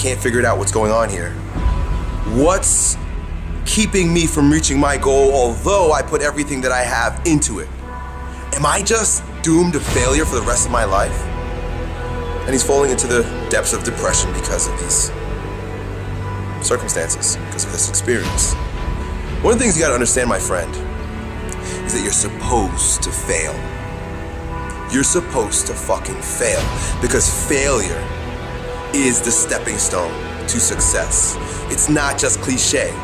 can't figure it out what's going on here. What's keeping me from reaching my goal, although I put everything that I have into it? Am I just doomed to failure for the rest of my life? And he's falling into the depths of depression because of these circumstances, because of this experience. One of the things you gotta understand, my friend, is that you're supposed to fail. You're supposed to fucking fail, because failure is the stepping stone to success. It's not just cliche.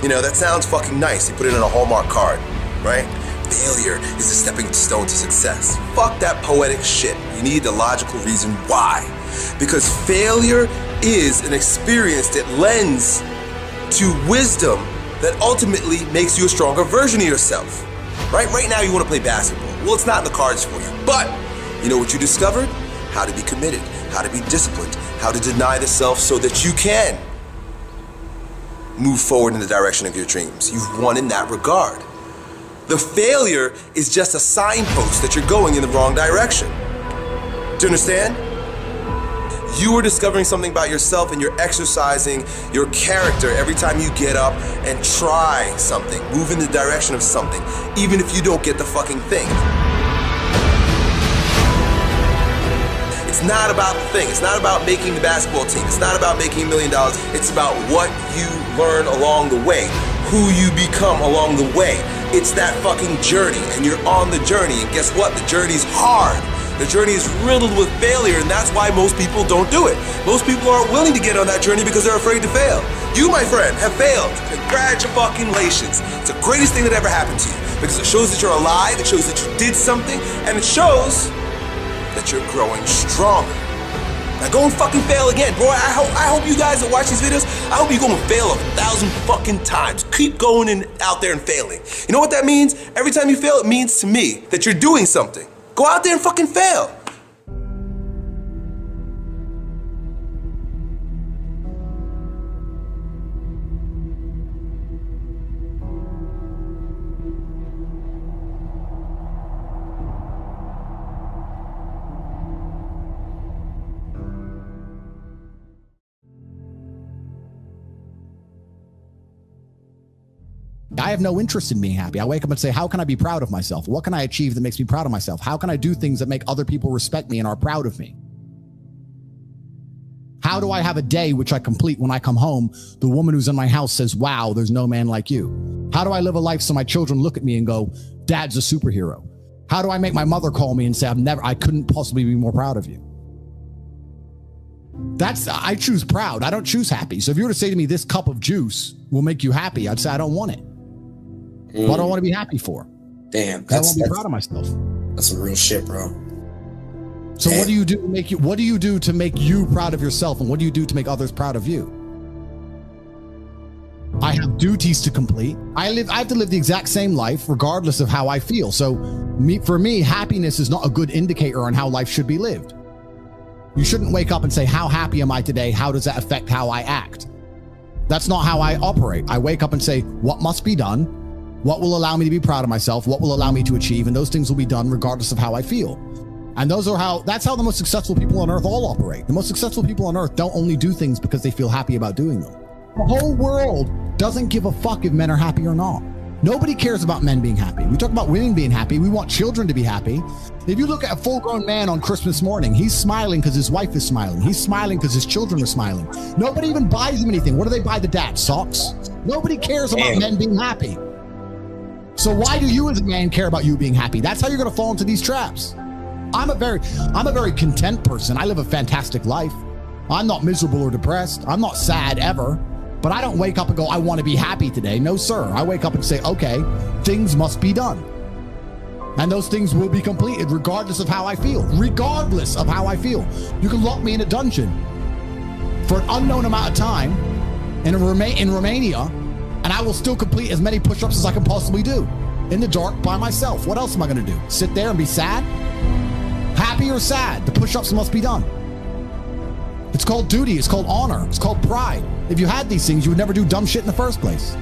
You know, that sounds fucking nice. You put it on a Hallmark card, right? Failure is the stepping stone to success. Fuck that poetic shit. You need the logical reason why. Because failure is an experience that lends to wisdom that ultimately makes you a stronger version of yourself. Right now you want to play basketball. Well, it's not in the cards for you. But you know what you discovered? How to be committed, how to be disciplined, how to deny the self so that you can move forward in the direction of your dreams. You've won in that regard. The failure is just a signpost that you're going in the wrong direction. Do you understand? You are discovering something about yourself, and you're exercising your character every time you get up and try something, move in the direction of something, even if you don't get the fucking thing. It's not about the thing. It's not about making the basketball team. It's not about making $1 million. It's about what you learn along the way, who you become along the way. It's that fucking journey, and you're on the journey, and guess what? The journey's hard. The journey is riddled with failure, and that's why most people don't do it. Most people aren't willing to get on that journey because they're afraid to fail. You, my friend, have failed. Congratulations. It's the greatest thing that ever happened to you, because it shows that you're alive, it shows that you did something, and it shows that you're growing stronger. Now go and fucking fail again, bro. I hope you guys that watch these videos, I hope you go and fail 1,000 fucking times. Keep going and out there and failing. You know what that means? Every time you fail, it means to me that you're doing something. Go out there and fucking fail. I have no interest in being happy. I wake up and say, how can I be proud of myself? What can I achieve that makes me proud of myself? How can I do things that make other people respect me and are proud of me? How do I have a day which I complete when I come home? The woman who's in my house says, wow, there's no man like you. How do I live a life so my children look at me and go, Dad's a superhero? How do I make my mother call me and say, I couldn't possibly be more proud of you? I choose proud. I don't choose happy. So if you were to say to me, this cup of juice will make you happy, I'd say, I don't want it. What do I want to be happy for? Damn, I want to be proud of myself. That's some real shit, bro. So damn. What do you do to make you? What do you do to make you proud of yourself, and what do you do to make others proud of you? I have duties to complete. I have to live the exact same life, regardless of how I feel. So, for me, happiness is not a good indicator on how life should be lived. You shouldn't wake up and say, "How happy am I today? How does that affect how I act?" That's not how I operate. I wake up and say, "What must be done? What will allow me to be proud of myself? What will allow me to achieve?" And those things will be done regardless of how I feel. And that's how the most successful people on earth all operate. The most successful people on earth don't only do things because they feel happy about doing them. The whole world doesn't give a fuck if men are happy or not. Nobody cares about men being happy. We talk about women being happy. We want children to be happy. If you look at a full-grown man on Christmas morning, he's smiling because his wife is smiling. He's smiling because his children are smiling. Nobody even buys him anything. What do they buy the dad? Socks? Nobody cares about men being happy. So why do you as a man care about you being happy? That's how you're going to fall into these traps. I'm a very content person. I live a fantastic life. I'm not miserable or depressed. I'm not sad ever. But I don't wake up and go, I want to be happy today. No, sir. I wake up and say, okay, things must be done. And those things will be completed regardless of how I feel. Regardless of how I feel. You can lock me in a dungeon for an unknown amount of time in Romania, and I will still complete as many push-ups as I can possibly do in the dark by myself. What else am I going to do? Sit there and be sad? Happy or sad? The push-ups must be done. It's called duty. It's called honor. It's called pride. If you had these things, you would never do dumb shit in the first place.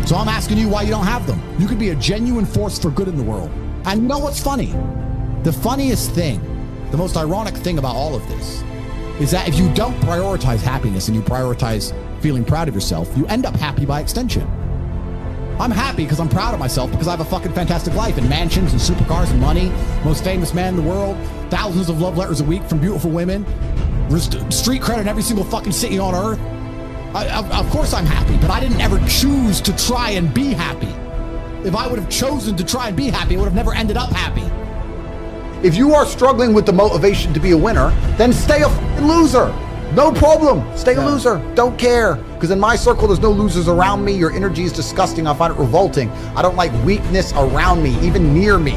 So I'm asking you why you don't have them. You could be a genuine force for good in the world. And you know what's funny? The funniest thing, the most ironic thing about all of this is that if you don't prioritize happiness and you prioritize feeling proud of yourself, you end up happy by extension. I'm happy because I'm proud of myself because I have a fucking fantastic life and mansions and supercars and money, most famous man in the world, thousands of love letters a week from beautiful women, street credit in every single fucking city on earth. Of course I'm happy, but I didn't ever choose to try and be happy. If I would have chosen to try and be happy, I would have never ended up happy. If you are struggling with the motivation to be a winner, then stay a fucking loser. No problem. Stay a loser. Don't care. Because in my circle, there's no losers around me. Your energy is disgusting. I find it revolting. I don't like weakness around me, even near me.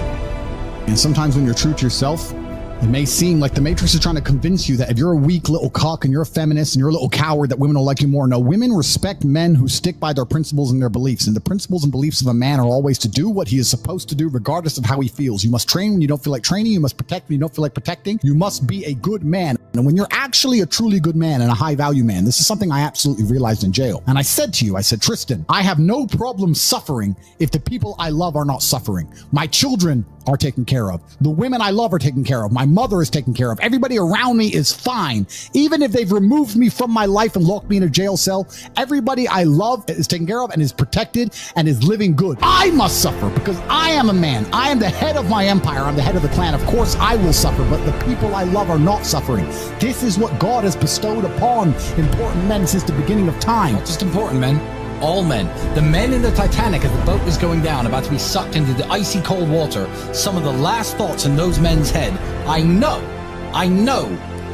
And sometimes when you're true to yourself, it may seem like the Matrix is trying to convince you that if you're a weak little cuck and you're a feminist and you're a little coward, that women will like you more. No, women respect men who stick by their principles and their beliefs. And the principles and beliefs of a man are always to do what he is supposed to do, regardless of how he feels. You must train when you don't feel like training. You must protect when you don't feel like protecting. You must be a good man. And when you're actually a truly good man and a high value man, this is something I absolutely realized in jail. And I said to you, I said, Tristan, I have no problem suffering if the people I love are not suffering. My children are taken care of. The women I love are taken care of. My mother is taken care of. Everybody around me is fine. Even if they've removed me from my life and locked me in a jail cell, everybody I love is taken care of and is protected and is living good. I must suffer because I am a man. I am the head of my empire. I'm the head of the clan. Of course I will suffer, but the people I love are not suffering. This is what God has bestowed upon important men since the beginning of time. Not just important men. All men. The men in the Titanic as the boat was going down, about to be sucked into the icy cold water, some of the last thoughts in those men's head, I know,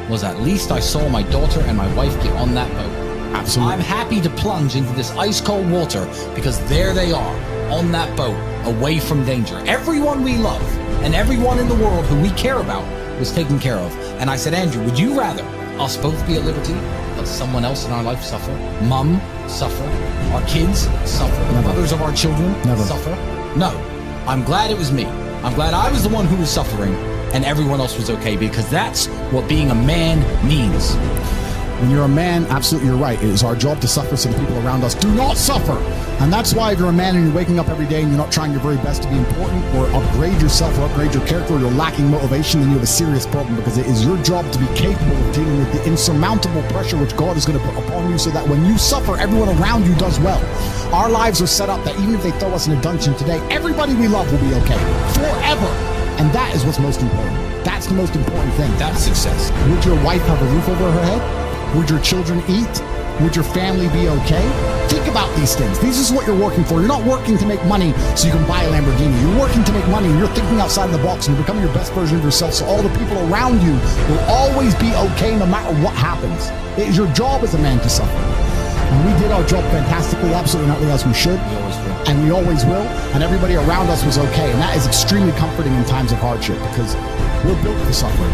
was at least I saw my daughter and my wife get on that boat. Absolutely. I'm happy to plunge into this ice cold water because there they are, on that boat, away from danger. Everyone we love and everyone in the world who we care about was taken care of. And I said, Andrew, would you rather us both be at liberty, but someone else in our life suffer? Mom suffer? Our kids suffer? The mothers of our children suffer? No. I'm glad it was me. I'm glad I was the one who was suffering and everyone else was okay, because that's what being a man means. When you're a man, absolutely you're right. It is our job to suffer so the people around us do not suffer. And that's why if you're a man and you're waking up every day and you're not trying your very best to be important or upgrade yourself or upgrade your character, or you're lacking motivation, then you have a serious problem, because it is your job to be capable of dealing with the insurmountable pressure which God is going to put upon you so that when you suffer, everyone around you does well. Our lives are set up that even if they throw us in a dungeon today, everybody we love will be okay forever. And that is what's most important. That's the most important thing. That's success. Would your wife have a roof over her head? Would your children eat? Would your family be okay? Think about these things. This is what you're working for. You're not working to make money so you can buy a Lamborghini. You're working to make money and you're thinking outside the box and you're becoming your best version of yourself, so all the people around you will always be okay no matter what happens. It is your job as a man to suffer. And we did our job fantastically, absolutely not as we should. We always will. And we always will. And everybody around us was okay. And that is extremely comforting in times of hardship, because we're built for suffering.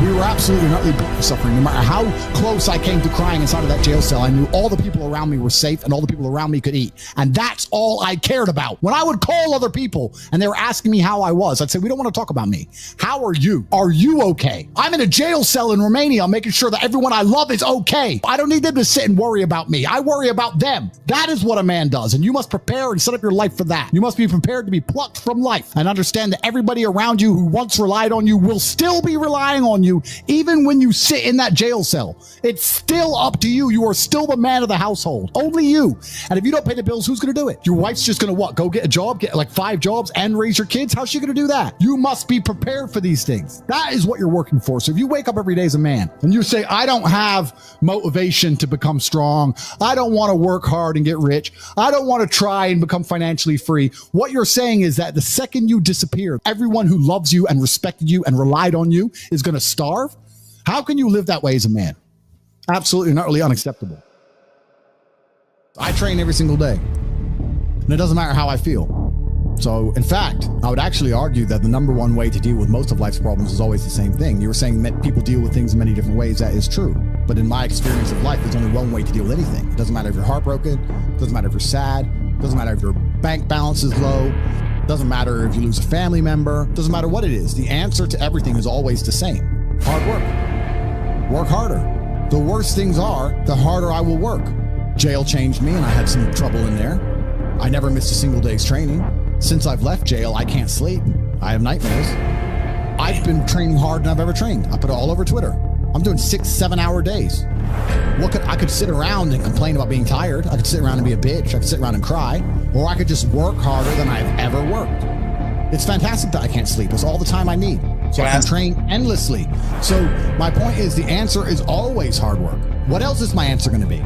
We were absolutely not built for suffering. No matter how close I came to crying inside of that jail cell, I knew all the people around me were safe and all the people around me could eat. And that's all I cared about. When I would call other people and they were asking me how I was, I'd say, we don't want to talk about me. How are you? Are you okay? I'm in a jail cell in Romania. I'm making sure that everyone I love is okay. I don't need them to sit and worry about me. I worry about them. That is what a man does. And you must prepare and set up your life for that. You must be prepared to be plucked from life and understand that everybody around you who once relied on you will still be relying on you, even when you sit in that jail cell. It's still up to you. You are still the man of the household. Only you. And if you don't pay the bills, who's going to do it? Your wife's just going to what? Go get a job, get like 5 jobs and raise your kids? How's she going to do that? You must be prepared for these things. That is what you're working for. So if you wake up every day as a man and you say, I don't have motivation to become strong, I don't want to work hard and get rich, I don't want to try and become financially free, what you're saying is that the second you disappear, everyone who loves you and respected you and relied on you is going to starve. How can you live that way as a man? Absolutely not really unacceptable. I train every single day, and it doesn't matter how I feel. So, in fact, I would actually argue that the number one way to deal with most of life's problems is always the same thing. You were saying that people deal with things in many different ways. That is true. But in my experience of life, there's only one way to deal with anything. It doesn't matter if you're heartbroken. It doesn't matter if you're sad. It doesn't matter if your bank balance is low. It doesn't matter if you lose a family member. It doesn't matter what it is. The answer to everything is always the same. Hard work. Work harder. The worse things are, the harder I will work. Jail changed me, and I had some trouble in there. I never missed a single day's training. Since I've left jail, I can't sleep. I have nightmares. I've been training harder than I've ever trained. I put it all over Twitter. I'm doing 6-7 hour days. I could sit around and complain about being tired. I could sit around and be a bitch. I could sit around and cry, or I could just work harder than I've ever worked. It's fantastic that I can't sleep. It's all the time I need. So I can train endlessly. So my point is the answer is always hard work. What else is my answer going to be?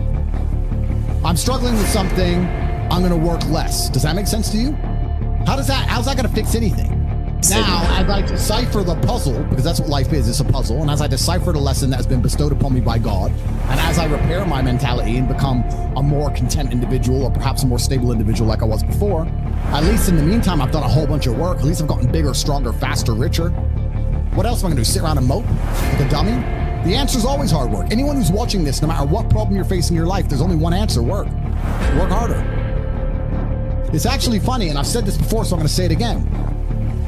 I'm struggling with something. I'm going to work less. Does that make sense to you? How's that going to fix anything? Now, as I decipher the puzzle, because that's what life is, it's a puzzle, and as I decipher the lesson that has been bestowed upon me by God, and as I repair my mentality and become a more content individual, or perhaps a more stable individual like I was before, at least in the meantime, I've done a whole bunch of work. At least I've gotten bigger, stronger, faster, richer. What else am I going to do? Sit around and mope like a dummy? The answer is always hard work. Anyone who's watching this, no matter what problem you're facing in your life, there's only one answer: work. Work harder. It's actually funny, and I've said this before, so I'm going to say it again.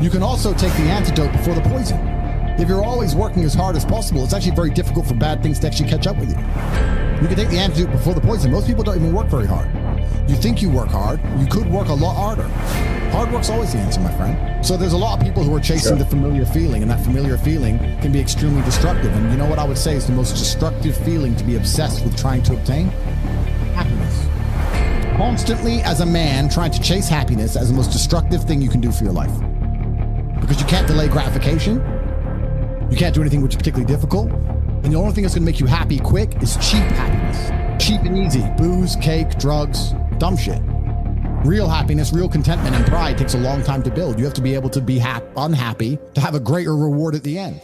You can also take the antidote before the poison. If you're always working as hard as possible, it's actually very difficult for bad things to actually catch up with you. You can take the antidote before the poison. Most people don't even work very hard. You think you work hard. You could work a lot harder. Hard work's always the answer, my friend. So there's a lot of people who are chasing the familiar feeling, and that familiar feeling can be extremely destructive. And you know what I would say is the most destructive feeling to be obsessed with trying to obtain? Happiness. Constantly, as a man, trying to chase happiness as the most destructive thing you can do for your life. Because you can't delay gratification. You can't do anything which is particularly difficult. And the only thing that's going to make you happy quick is cheap happiness. Cheap and easy. Booze, cake, drugs, dumb shit. Real happiness, real contentment and pride takes a long time to build. You have to be able to be unhappy to have a greater reward at the end.